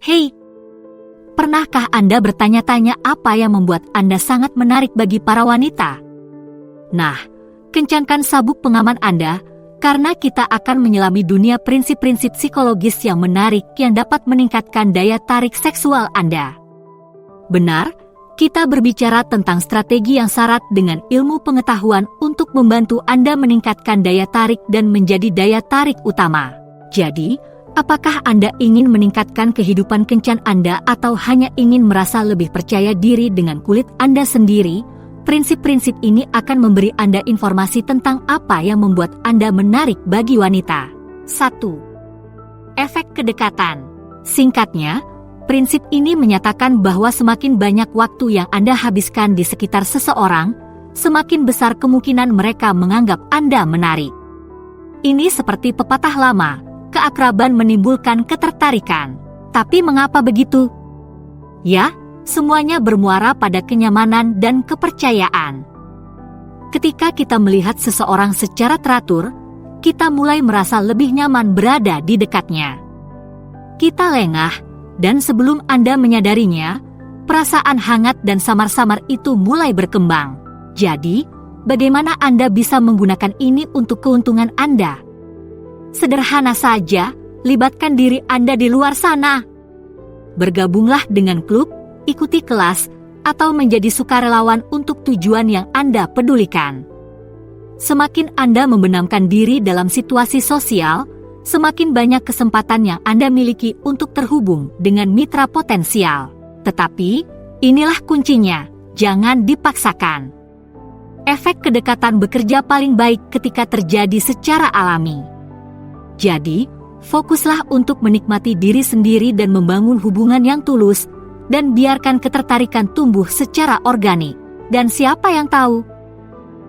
Hei, pernahkah Anda bertanya-tanya apa yang membuat Anda sangat menarik bagi para wanita? Nah, kencangkan sabuk pengaman Anda, karena kita akan menyelami dunia prinsip-prinsip psikologis yang menarik yang dapat meningkatkan daya tarik seksual Anda. Benar, kita berbicara tentang strategi yang syarat dengan ilmu pengetahuan untuk membantu Anda meningkatkan daya tarik dan menjadi daya tarik utama. Jadi, apakah Anda ingin meningkatkan kehidupan kencan Anda atau hanya ingin merasa lebih percaya diri dengan kulit Anda sendiri? Prinsip-prinsip ini akan memberi Anda informasi tentang apa yang membuat Anda menarik bagi wanita. 1. Efek kedekatan. Singkatnya, prinsip ini menyatakan bahwa semakin banyak waktu yang Anda habiskan di sekitar seseorang, semakin besar kemungkinan mereka menganggap Anda menarik. Ini seperti pepatah lama, keakraban menimbulkan ketertarikan. Tapi mengapa begitu? Ya, semuanya bermuara pada kenyamanan dan kepercayaan. Ketika kita melihat seseorang secara teratur, kita mulai merasa lebih nyaman berada di dekatnya. Kita lengah, dan sebelum Anda menyadarinya, perasaan hangat dan samar-samar itu mulai berkembang. Jadi, bagaimana Anda bisa menggunakan ini untuk keuntungan Anda? Sederhana saja, libatkan diri Anda di luar sana. Bergabunglah dengan klub, ikuti kelas, atau menjadi sukarelawan untuk tujuan yang Anda pedulikan. Semakin Anda membenamkan diri dalam situasi sosial, semakin banyak kesempatan yang Anda miliki untuk terhubung dengan mitra potensial. Tetapi, inilah kuncinya, jangan dipaksakan. Efek kedekatan bekerja paling baik ketika terjadi secara alami. Jadi, fokuslah untuk menikmati diri sendiri dan membangun hubungan yang tulus, dan biarkan ketertarikan tumbuh secara organik. Dan siapa yang tahu?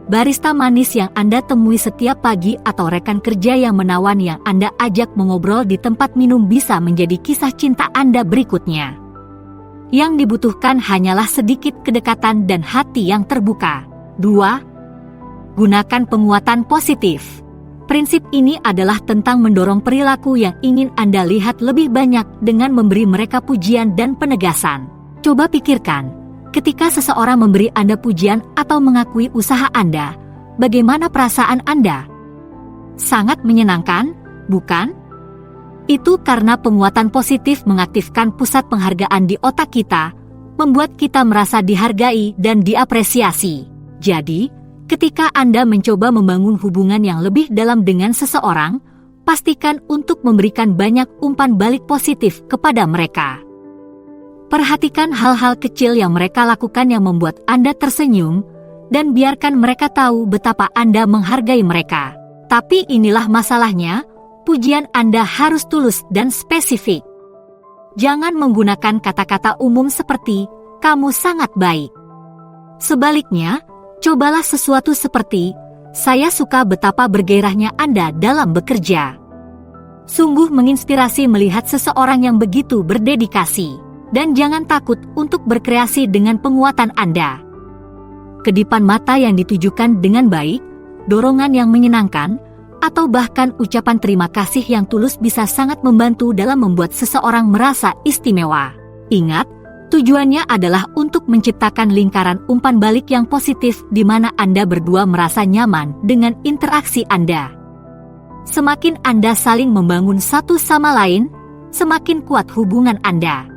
Barista manis yang Anda temui setiap pagi atau rekan kerja yang menawan yang Anda ajak mengobrol di tempat minum bisa menjadi kisah cinta Anda berikutnya. Yang dibutuhkan hanyalah sedikit kedekatan dan hati yang terbuka. 2. Gunakan penguatan positif. Prinsip ini adalah tentang mendorong perilaku yang ingin Anda lihat lebih banyak dengan memberi mereka pujian dan penegasan. Coba pikirkan, ketika seseorang memberi Anda pujian atau mengakui usaha Anda, bagaimana perasaan Anda? Sangat menyenangkan, bukan? Itu karena penguatan positif mengaktifkan pusat penghargaan di otak kita, membuat kita merasa dihargai dan diapresiasi. Jadi, ketika Anda mencoba membangun hubungan yang lebih dalam dengan seseorang, pastikan untuk memberikan banyak umpan balik positif kepada mereka. Perhatikan hal-hal kecil yang mereka lakukan yang membuat Anda tersenyum, dan biarkan mereka tahu betapa Anda menghargai mereka. Tapi inilah masalahnya, pujian Anda harus tulus dan spesifik. Jangan menggunakan kata-kata umum seperti, "Kamu sangat baik." Sebaliknya, cobalah sesuatu seperti, "Saya suka betapa bergairahnya Anda dalam bekerja." Sungguh menginspirasi melihat seseorang yang begitu berdedikasi. Dan jangan takut untuk berkreasi dengan penguatan Anda. Kedipan mata yang ditujukan dengan baik, dorongan yang menyenangkan, atau bahkan ucapan terima kasih yang tulus bisa sangat membantu dalam membuat seseorang merasa istimewa. Ingat, tujuannya adalah untuk menciptakan lingkaran umpan balik yang positif di mana Anda berdua merasa nyaman dengan interaksi Anda. Semakin Anda saling membangun satu sama lain, semakin kuat hubungan Anda.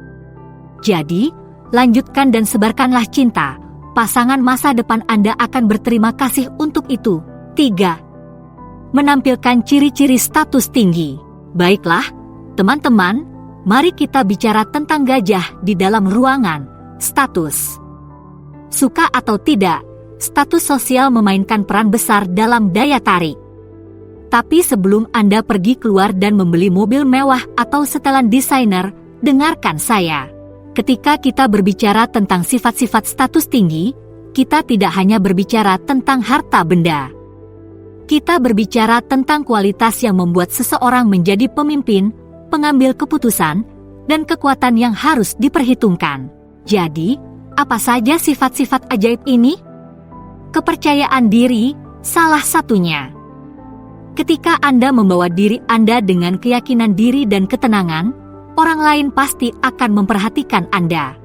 Jadi, lanjutkan dan sebarkanlah cinta. Pasangan masa depan Anda akan berterima kasih untuk itu. 3. Menampilkan ciri-ciri status tinggi. Baiklah, teman-teman, mari kita bicara tentang gajah di dalam ruangan, status. Suka atau tidak, status sosial memainkan peran besar dalam daya tarik. Tapi sebelum Anda pergi keluar dan membeli mobil mewah atau setelan desainer, dengarkan saya. Ketika kita berbicara tentang sifat-sifat status tinggi, kita tidak hanya berbicara tentang harta benda. Kita berbicara tentang kualitas yang membuat seseorang menjadi pemimpin, pengambil keputusan, dan kekuatan yang harus diperhitungkan. Jadi, apa saja sifat-sifat ajaib ini? Kepercayaan diri, salah satunya. Ketika Anda membawa diri Anda dengan keyakinan diri dan ketenangan, orang lain pasti akan memperhatikan Anda.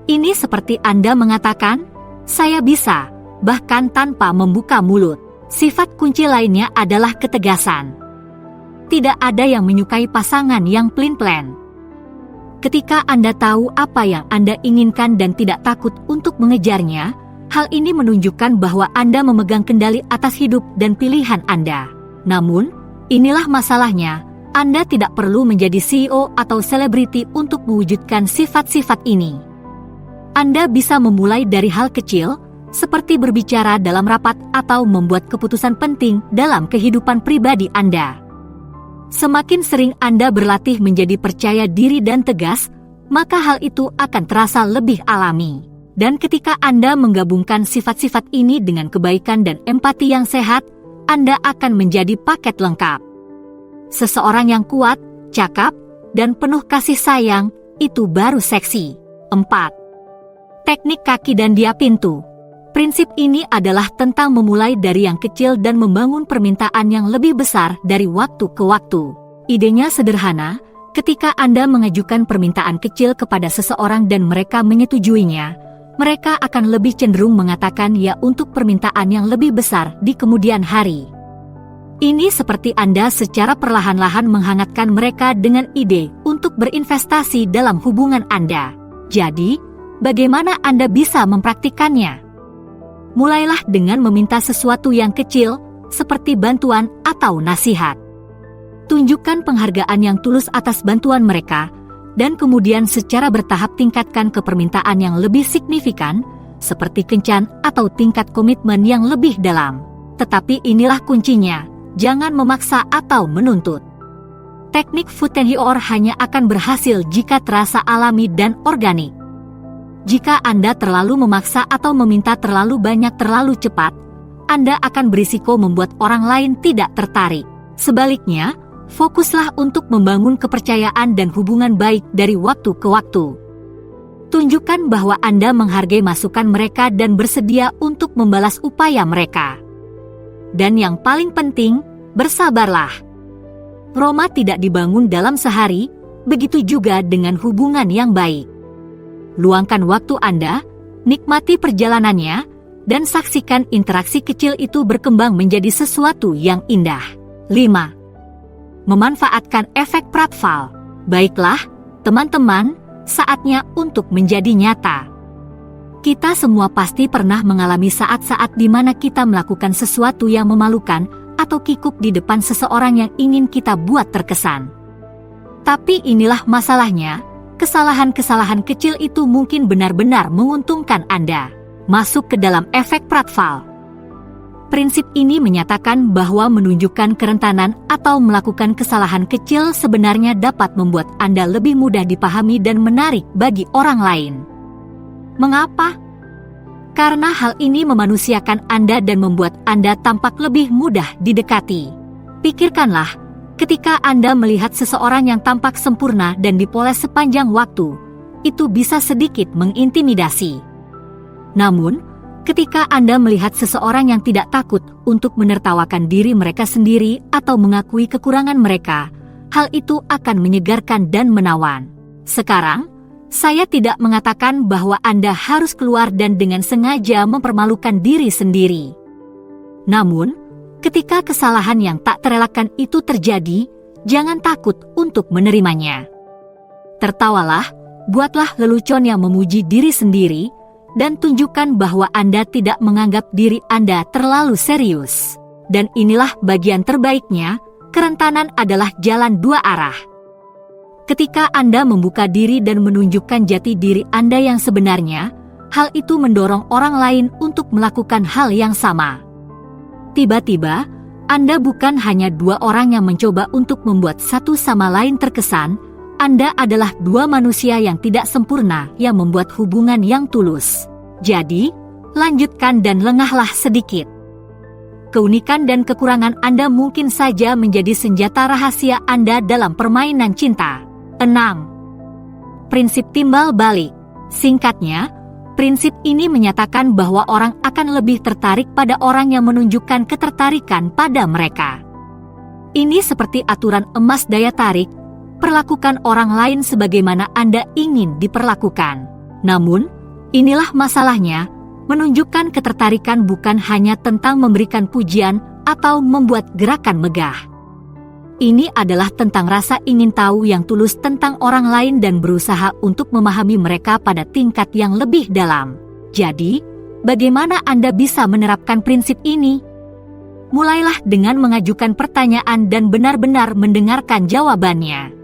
Ini seperti Anda mengatakan, "Saya bisa," bahkan tanpa membuka mulut. Sifat kunci lainnya adalah ketegasan. Tidak ada yang menyukai pasangan yang pelin-pelan. Ketika Anda tahu apa yang Anda inginkan dan tidak takut untuk mengejarnya, hal ini menunjukkan bahwa Anda memegang kendali atas hidup dan pilihan Anda. Namun, inilah masalahnya, Anda tidak perlu menjadi CEO atau selebriti untuk mewujudkan sifat-sifat ini. Anda bisa memulai dari hal kecil, seperti berbicara dalam rapat atau membuat keputusan penting dalam kehidupan pribadi Anda. Semakin sering Anda berlatih menjadi percaya diri dan tegas, maka hal itu akan terasa lebih alami. Dan ketika Anda menggabungkan sifat-sifat ini dengan kebaikan dan empati yang sehat, Anda akan menjadi paket lengkap. Seseorang yang kuat, cakap, dan penuh kasih sayang, itu baru seksi. 4. Teknik kaki dan dia pintu. Prinsip ini adalah tentang memulai dari yang kecil dan membangun permintaan yang lebih besar dari waktu ke waktu. Idenya sederhana, ketika Anda mengajukan permintaan kecil kepada seseorang dan mereka menyetujuinya, mereka akan lebih cenderung mengatakan ya untuk permintaan yang lebih besar di kemudian hari. Ini seperti Anda secara perlahan-lahan menghangatkan mereka dengan ide untuk berinvestasi dalam hubungan Anda. Jadi, bagaimana Anda bisa mempraktikannya? Mulailah dengan meminta sesuatu yang kecil, seperti bantuan atau nasihat. Tunjukkan penghargaan yang tulus atas bantuan mereka, dan kemudian secara bertahap tingkatkan ke permintaan yang lebih signifikan, seperti kencan atau tingkat komitmen yang lebih dalam. Tetapi inilah kuncinya, jangan memaksa atau menuntut. Teknik Futenhior hanya akan berhasil jika terasa alami dan organik. Jika Anda terlalu memaksa atau meminta terlalu banyak terlalu cepat, Anda akan berisiko membuat orang lain tidak tertarik. Sebaliknya, fokuslah untuk membangun kepercayaan dan hubungan baik dari waktu ke waktu. Tunjukkan bahwa Anda menghargai masukan mereka dan bersedia untuk membalas upaya mereka. Dan yang paling penting, bersabarlah. Roma tidak dibangun dalam sehari, begitu juga dengan hubungan yang baik. Luangkan waktu Anda, nikmati perjalanannya, dan saksikan interaksi kecil itu berkembang menjadi sesuatu yang indah. 5. Memanfaatkan efek Pratfall. Baiklah, teman-teman, saatnya untuk menjadi nyata. Kita semua pasti pernah mengalami saat-saat di mana kita melakukan sesuatu yang memalukan atau kikuk di depan seseorang yang ingin kita buat terkesan. Tapi inilah masalahnya, kesalahan-kesalahan kecil itu mungkin benar-benar menguntungkan Anda. Masuk ke dalam efek Pratfall. Prinsip ini menyatakan bahwa menunjukkan kerentanan atau melakukan kesalahan kecil sebenarnya dapat membuat Anda lebih mudah dipahami dan menarik bagi orang lain. Mengapa? Karena hal ini memanusiakan Anda dan membuat Anda tampak lebih mudah didekati. Pikirkanlah, ketika Anda melihat seseorang yang tampak sempurna dan dipoles sepanjang waktu, itu bisa sedikit mengintimidasi. Namun, ketika Anda melihat seseorang yang tidak takut untuk menertawakan diri mereka sendiri atau mengakui kekurangan mereka, hal itu akan menyegarkan dan menawan. Sekarang, saya tidak mengatakan bahwa Anda harus keluar dan dengan sengaja mempermalukan diri sendiri. Namun, ketika kesalahan yang tak terelakkan itu terjadi, jangan takut untuk menerimanya. Tertawalah, buatlah lelucon yang memuji diri sendiri, dan tunjukkan bahwa Anda tidak menganggap diri Anda terlalu serius. Dan inilah bagian terbaiknya, kerentanan adalah jalan dua arah. Ketika Anda membuka diri dan menunjukkan jati diri Anda yang sebenarnya, hal itu mendorong orang lain untuk melakukan hal yang sama. Tiba-tiba, Anda bukan hanya dua orang yang mencoba untuk membuat satu sama lain terkesan, Anda adalah dua manusia yang tidak sempurna yang membuat hubungan yang tulus. Jadi, lanjutkan dan lengahlah sedikit. Keunikan dan kekurangan Anda mungkin saja menjadi senjata rahasia Anda dalam permainan cinta. 6. Prinsip timbal balik. Singkatnya, prinsip ini menyatakan bahwa orang akan lebih tertarik pada orang yang menunjukkan ketertarikan pada mereka. Ini seperti aturan emas daya tarik. perlakukan orang lain sebagaimana Anda ingin diperlakukan. Namun, inilah masalahnya, menunjukkan ketertarikan bukan hanya tentang memberikan pujian atau membuat gerakan megah. Ini adalah tentang rasa ingin tahu yang tulus tentang orang lain dan berusaha untuk memahami mereka pada tingkat yang lebih dalam. Jadi, bagaimana Anda bisa menerapkan prinsip ini? Mulailah dengan mengajukan pertanyaan dan benar-benar mendengarkan jawabannya.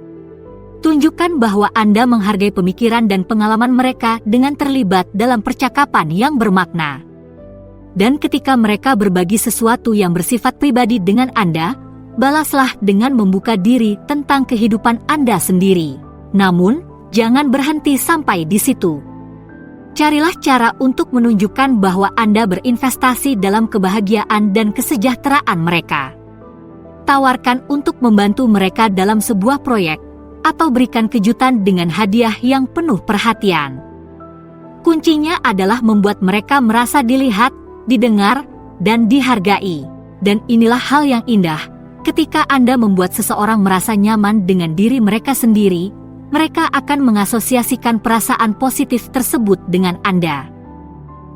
Tunjukkan bahwa Anda menghargai pemikiran dan pengalaman mereka dengan terlibat dalam percakapan yang bermakna. Dan ketika mereka berbagi sesuatu yang bersifat pribadi dengan Anda, balaslah dengan membuka diri tentang kehidupan Anda sendiri. Namun, jangan berhenti sampai di situ. Carilah cara untuk menunjukkan bahwa Anda berinvestasi dalam kebahagiaan dan kesejahteraan mereka. Tawarkan untuk membantu mereka dalam sebuah proyek, atau berikan kejutan dengan hadiah yang penuh perhatian. Kuncinya adalah membuat mereka merasa dilihat, didengar, dan dihargai. Dan inilah hal yang indah, ketika Anda membuat seseorang merasa nyaman dengan diri mereka sendiri, mereka akan mengasosiasikan perasaan positif tersebut dengan Anda.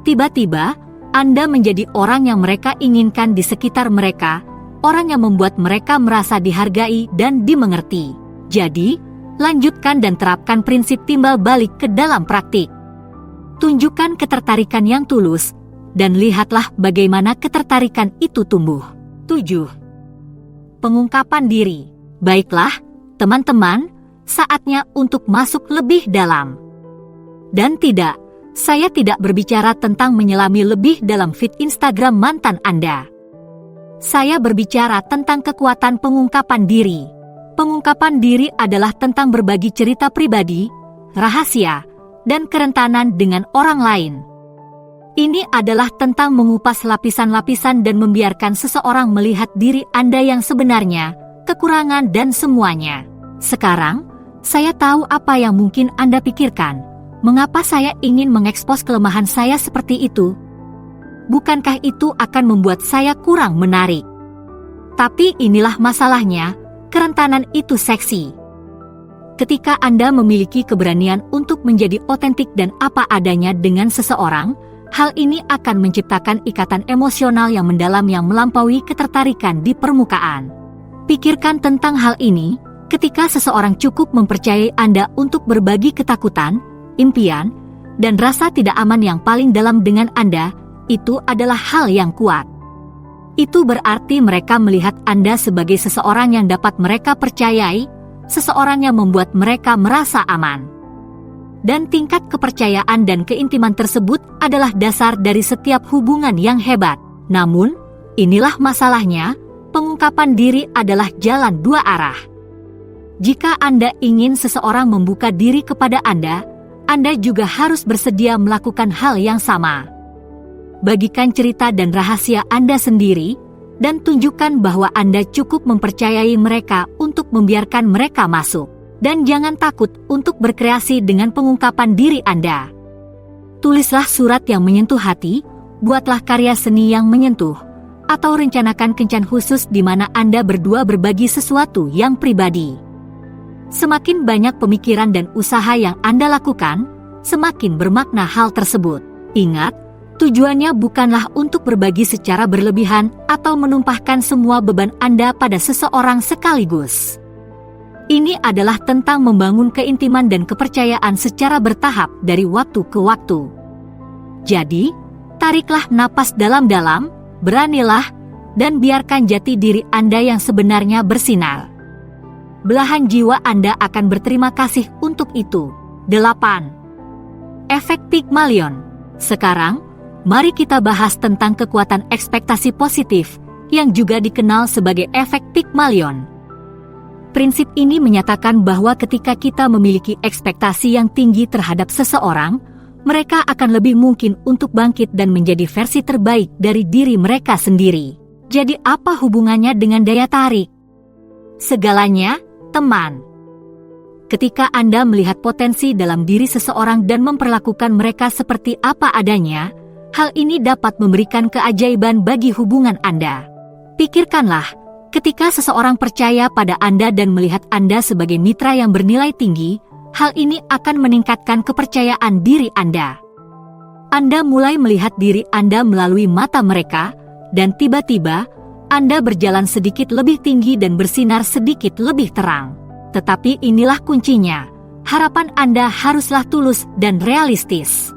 Tiba-tiba, Anda menjadi orang yang mereka inginkan di sekitar mereka, orang yang membuat mereka merasa dihargai dan dimengerti. Jadi, lanjutkan dan terapkan prinsip timbal balik ke dalam praktik. Tunjukkan ketertarikan yang tulus, dan lihatlah bagaimana ketertarikan itu tumbuh. 7. Pengungkapan diri. Baiklah, teman-teman, saatnya untuk masuk lebih dalam. Dan tidak, saya tidak berbicara tentang menyelami lebih dalam feed Instagram mantan Anda. Saya berbicara tentang kekuatan pengungkapan diri. Pengungkapan diri adalah tentang berbagi cerita pribadi, rahasia, dan kerentanan dengan orang lain. Ini adalah tentang mengupas lapisan-lapisan dan membiarkan seseorang melihat diri Anda yang sebenarnya, kekurangan dan semuanya. Sekarang, saya tahu apa yang mungkin Anda pikirkan. Mengapa saya ingin mengekspos kelemahan saya seperti itu? Bukankah itu akan membuat saya kurang menarik? Tapi inilah masalahnya. Kerentanan itu seksi. Ketika Anda memiliki keberanian untuk menjadi otentik dan apa adanya dengan seseorang, hal ini akan menciptakan ikatan emosional yang mendalam yang melampaui ketertarikan di permukaan. Pikirkan tentang hal ini, ketika seseorang cukup mempercayai Anda untuk berbagi ketakutan, impian, dan rasa tidak aman yang paling dalam dengan Anda, itu adalah hal yang kuat. Itu berarti mereka melihat Anda sebagai seseorang yang dapat mereka percayai, seseorang yang membuat mereka merasa aman. Dan tingkat kepercayaan dan keintiman tersebut adalah dasar dari setiap hubungan yang hebat. Namun, inilah masalahnya, pengungkapan diri adalah jalan dua arah. Jika Anda ingin seseorang membuka diri kepada Anda juga harus bersedia melakukan hal yang sama. Bagikan cerita dan rahasia Anda sendiri, dan tunjukkan bahwa Anda cukup mempercayai mereka untuk membiarkan mereka masuk. Dan jangan takut untuk berkreasi dengan pengungkapan diri Anda. Tulislah surat yang menyentuh hati, buatlah karya seni yang menyentuh, atau rencanakan kencan khusus di mana Anda berdua berbagi sesuatu yang pribadi. Semakin banyak pemikiran dan usaha yang Anda lakukan, semakin bermakna hal tersebut. Ingat, tujuannya bukanlah untuk berbagi secara berlebihan atau menumpahkan semua beban Anda pada seseorang sekaligus. Ini adalah tentang membangun keintiman dan kepercayaan secara bertahap dari waktu ke waktu. Jadi, tariklah napas dalam-dalam, beranilah, dan biarkan jati diri Anda yang sebenarnya bersinar. Belahan jiwa Anda akan berterima kasih untuk itu. 8. Efek Pygmalion. Sekarang, mari kita bahas tentang kekuatan ekspektasi positif, yang juga dikenal sebagai efek Pygmalion. Prinsip ini menyatakan bahwa ketika kita memiliki ekspektasi yang tinggi terhadap seseorang, mereka akan lebih mungkin untuk bangkit dan menjadi versi terbaik dari diri mereka sendiri. Jadi apa hubungannya dengan daya tarik? Segalanya, teman. Ketika Anda melihat potensi dalam diri seseorang dan memperlakukan mereka seperti apa adanya, hal ini dapat memberikan keajaiban bagi hubungan Anda. Pikirkanlah, Ketika seseorang percaya pada Anda dan melihat Anda sebagai mitra yang bernilai tinggi, hal ini akan meningkatkan kepercayaan diri Anda. Anda mulai melihat diri Anda melalui mata mereka, dan tiba-tiba Anda berjalan sedikit lebih tinggi dan bersinar sedikit lebih terang. Tetapi inilah kuncinya, harapan Anda haruslah tulus dan realistis.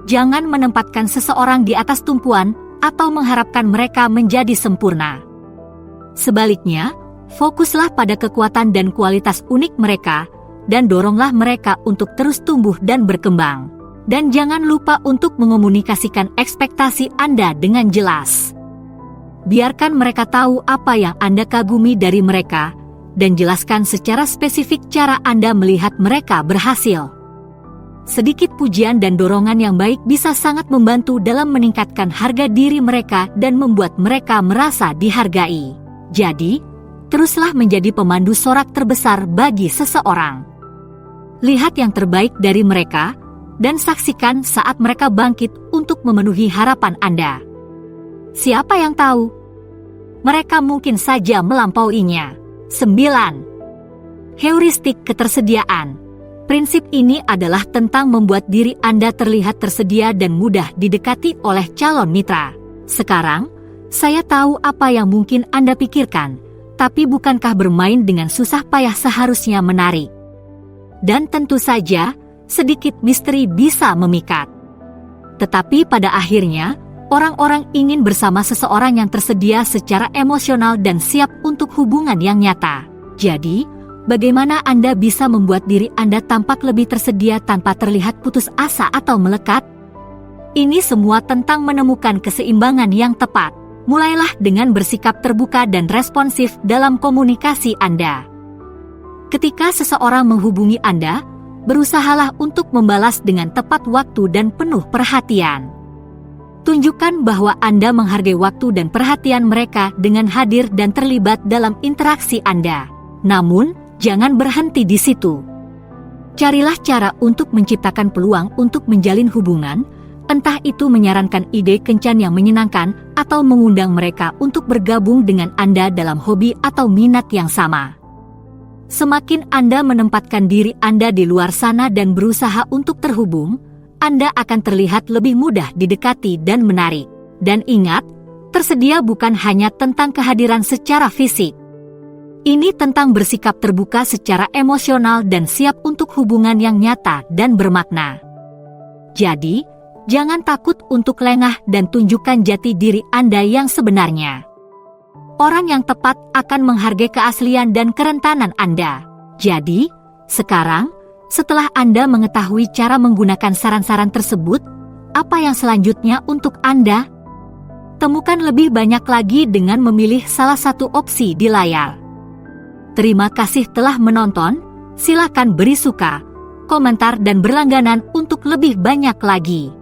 Jangan menempatkan seseorang di atas tumpuan atau mengharapkan mereka menjadi sempurna. Sebaliknya, fokuslah pada kekuatan dan kualitas unik mereka, dan doronglah mereka untuk terus tumbuh dan berkembang. Dan jangan lupa untuk mengomunikasikan ekspektasi Anda dengan jelas. Biarkan mereka tahu apa yang Anda kagumi dari mereka, dan jelaskan secara spesifik cara Anda melihat mereka berhasil. Sedikit pujian dan dorongan yang baik bisa sangat membantu dalam meningkatkan harga diri mereka dan membuat mereka merasa dihargai. Jadi, teruslah menjadi pemandu sorak terbesar bagi seseorang. Lihat yang terbaik dari mereka, dan saksikan saat mereka bangkit untuk memenuhi harapan Anda. Siapa yang tahu? Mereka mungkin saja melampauinya. 9. Heuristik ketersediaan. Prinsip ini adalah tentang membuat diri Anda terlihat tersedia dan mudah didekati oleh calon mitra. Sekarang, saya tahu apa yang mungkin Anda pikirkan, tapi bukankah bermain dengan susah payah seharusnya menarik? Dan tentu saja, sedikit misteri bisa memikat. Tetapi pada akhirnya, orang-orang ingin bersama seseorang yang tersedia secara emosional dan siap untuk hubungan yang nyata. Jadi, bagaimana Anda bisa membuat diri Anda tampak lebih tersedia tanpa terlihat putus asa atau melekat? Ini semua tentang menemukan keseimbangan yang tepat. Mulailah dengan bersikap terbuka dan responsif dalam komunikasi Anda. Ketika seseorang menghubungi Anda, berusahalah untuk membalas dengan tepat waktu dan penuh perhatian. Tunjukkan bahwa Anda menghargai waktu dan perhatian mereka dengan hadir dan terlibat dalam interaksi Anda. Namun, jangan berhenti di situ. Carilah cara untuk menciptakan peluang untuk menjalin hubungan, entah itu menyarankan ide kencan yang menyenangkan atau mengundang mereka untuk bergabung dengan Anda dalam hobi atau minat yang sama. Semakin Anda menempatkan diri Anda di luar sana dan berusaha untuk terhubung, Anda akan terlihat lebih mudah didekati dan menarik. Dan ingat, tersedia bukan hanya tentang kehadiran secara fisik. Ini tentang bersikap terbuka secara emosional dan siap untuk hubungan yang nyata dan bermakna. Jadi, jangan takut untuk lengah dan tunjukkan jati diri Anda yang sebenarnya. Orang yang tepat akan menghargai keaslian dan kerentanan Anda. Jadi, sekarang, setelah Anda mengetahui cara menggunakan saran-saran tersebut, apa yang selanjutnya untuk Anda? Temukan lebih banyak lagi dengan memilih salah satu opsi di layar. Terima kasih telah menonton, silakan beri suka, komentar dan berlangganan untuk lebih banyak lagi.